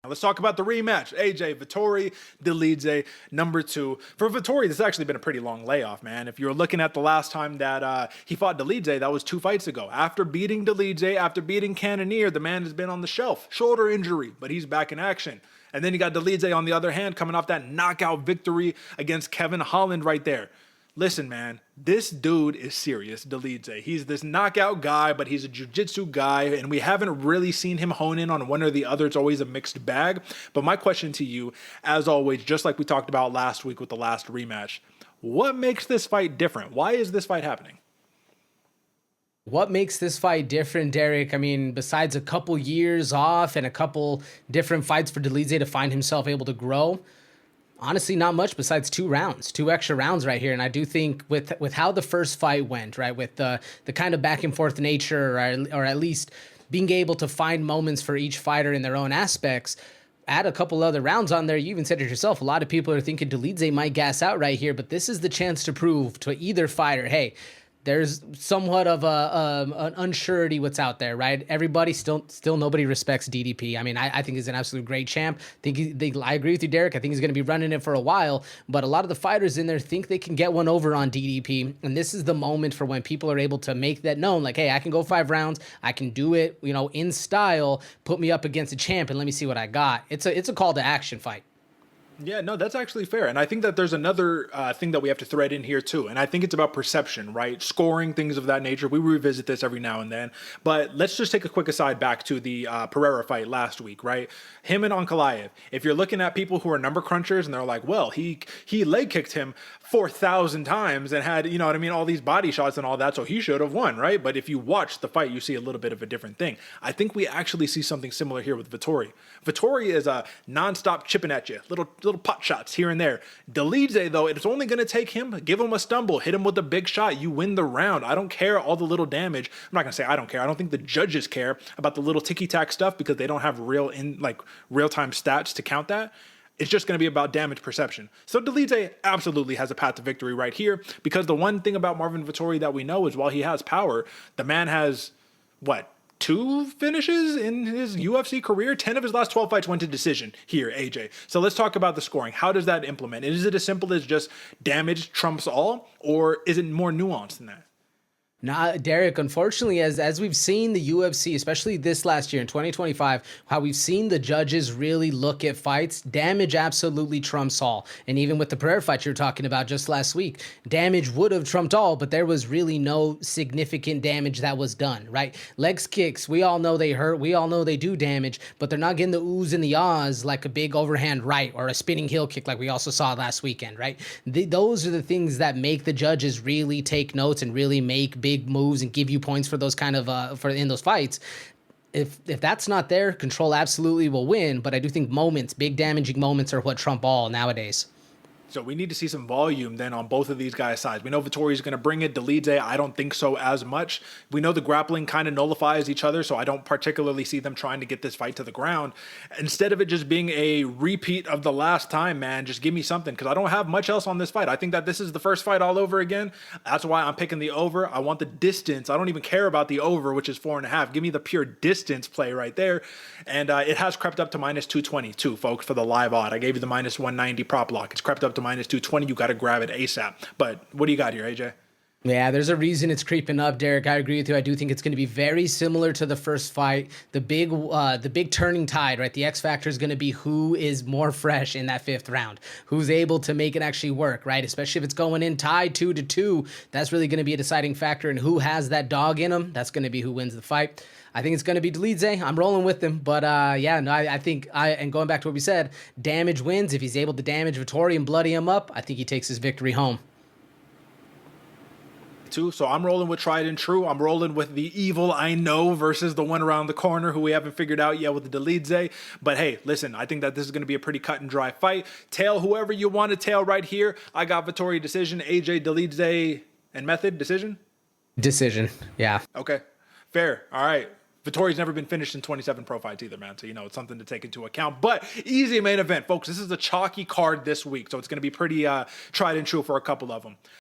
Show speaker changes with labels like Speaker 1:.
Speaker 1: Now let's talk about the rematch. AJ, Vettori, Dolidze, number 2. For Vettori, this has actually been a pretty long layoff, man. If you're looking at the last time that he fought Dolidze, that was 2 fights ago. After beating Dolidze, after beating Cannonier, the man has been on the shelf. Shoulder injury, but he's back in action. And then you got Dolidze on the other hand, coming off that knockout victory against Kevin Holland right there. Listen, man, this dude is serious, Dolidze. He's this knockout guy, but he's a jiu-jitsu guy, and we haven't really seen him hone in on one or the other. It's always a mixed bag. But my question to you, as always, just like we talked about last week with the last rematch, what makes this fight different? Why is this fight happening?
Speaker 2: What makes this fight different, Derek? I mean, besides a couple years off and a couple different fights for Dolidze to find himself able to grow, honestly, not much besides 2 rounds, 2 extra rounds right here. And I do think with how the first fight went, right, with the kind of back and forth nature, or at least being able to find moments for each fighter in their own aspects, add a couple other rounds on there. You even said it yourself. A lot of people are thinking Dolidze might gas out right here, but this is the chance to prove to either fighter, hey, there's somewhat of an unsurety what's out there, right? Everybody still nobody respects DDP. I mean, I think he's an absolute great champ. I agree with you, Derek. I think he's going to be running it for a while, but a lot of the fighters in there think they can get one over on DDP, and this is the moment for when people are able to make that known, like, hey, I can go 5 rounds, I can do it, in style, put me up against a champ, and let me see what I got. It's a call to action fight.
Speaker 1: Yeah, no, that's actually fair. And I think that there's another thing that we have to thread in here too. And I think it's about perception, right? Scoring, things of that nature. We revisit this every now and then. But let's just take a quick aside back to the Pereira fight last week, right? Him and Ankalaev. If you're looking at people who are number crunchers and they're like, well, he leg kicked him 4,000 times and had, all these body shots and all that, so he should have won, right? But if you watch the fight, you see a little bit of a different thing. I think we actually see something similar here with Vettori. Vettori is a nonstop chipping at you, little pot shots here and there. Dolidze, though, it's only going to take him, give him a stumble, hit him with a big shot, you win the round. I don't care all the little damage. I'm not going to say I don't care. I don't think the judges care about the little ticky-tack stuff because they don't have real-time stats to count that. It's just going to be about damage perception. So Dolidze absolutely has a path to victory right here, because the one thing about Marvin Vettori that we know is while he has power, the man has, 2 finishes in his UFC career? 10 of his last 12 fights went to decision here, AJ. So let's talk about the scoring. How does that implement? Is it as simple as just damage trumps all, or is it more nuanced than that?
Speaker 2: Nah, Derek, unfortunately, as we've seen the UFC, especially this last year in 2025, how we've seen the judges really look at fights, damage absolutely trumps all. And even with the Pereira fight you were talking about just last week, damage would have trumped all, but there was really no significant damage that was done, right? Legs kicks, we all know they hurt, we all know they do damage, but they're not getting the oohs and the ahs like a big overhand right or a spinning heel kick like we also saw last weekend, right? Those are the things that make the judges really take notes and really make big moves and give you points for those kind of in those fights. If that's not there, control absolutely will win, but I do think moments, big damaging moments, are what trump all nowadays.
Speaker 1: So we need to see some volume then on both of these guys' sides. We know Vettori's going to bring it. Dolidze, I don't think so as much. We know the grappling kind of nullifies each other, so I don't particularly see them trying to get this fight to the ground. Instead of it just being a repeat of the last time, man, just give me something, because I don't have much else on this fight. I think that this is the first fight all over again. That's why I'm picking the over. I want the distance. I don't even care about the over, which is 4.5. Give me the pure distance play right there. And it has crept up to minus 220 too, folks, for the live odd. I gave you the minus 190 prop lock. It's crept up to minus 220. You got to grab it ASAP. But what do you got here, AJ?
Speaker 2: Yeah, there's a reason it's creeping up, Derek. I agree with you. I do think it's going to be very similar to the first fight. The big turning tide, right? The X factor is going to be who is more fresh in that 5th round, who's able to make it actually work, right? Especially if it's going in tied 2-2, that's really going to be a deciding factor. And who has that dog in them? That's going to be who wins the fight. I think it's going to be Dolidze. I'm rolling with him. But I think, and going back to what we said, damage wins. If he's able to damage Vettori and bloody him up, I think he takes his victory home.
Speaker 1: So I'm rolling with tried and true. I'm rolling with the evil I know versus the one around the corner who we haven't figured out yet with the Dolidze. But hey, listen, I think that this is going to be a pretty cut and dry fight. Tail whoever you want to tail right here. I got Vettori decision, AJ Dolidze and method decision.
Speaker 2: Decision, yeah.
Speaker 1: Okay, fair. All right. Vettori's never been finished in 27 pro fights either, man. So, it's something to take into account. But easy main event, folks. This is a chalky card this week. So it's going to be pretty tried and true for a couple of them.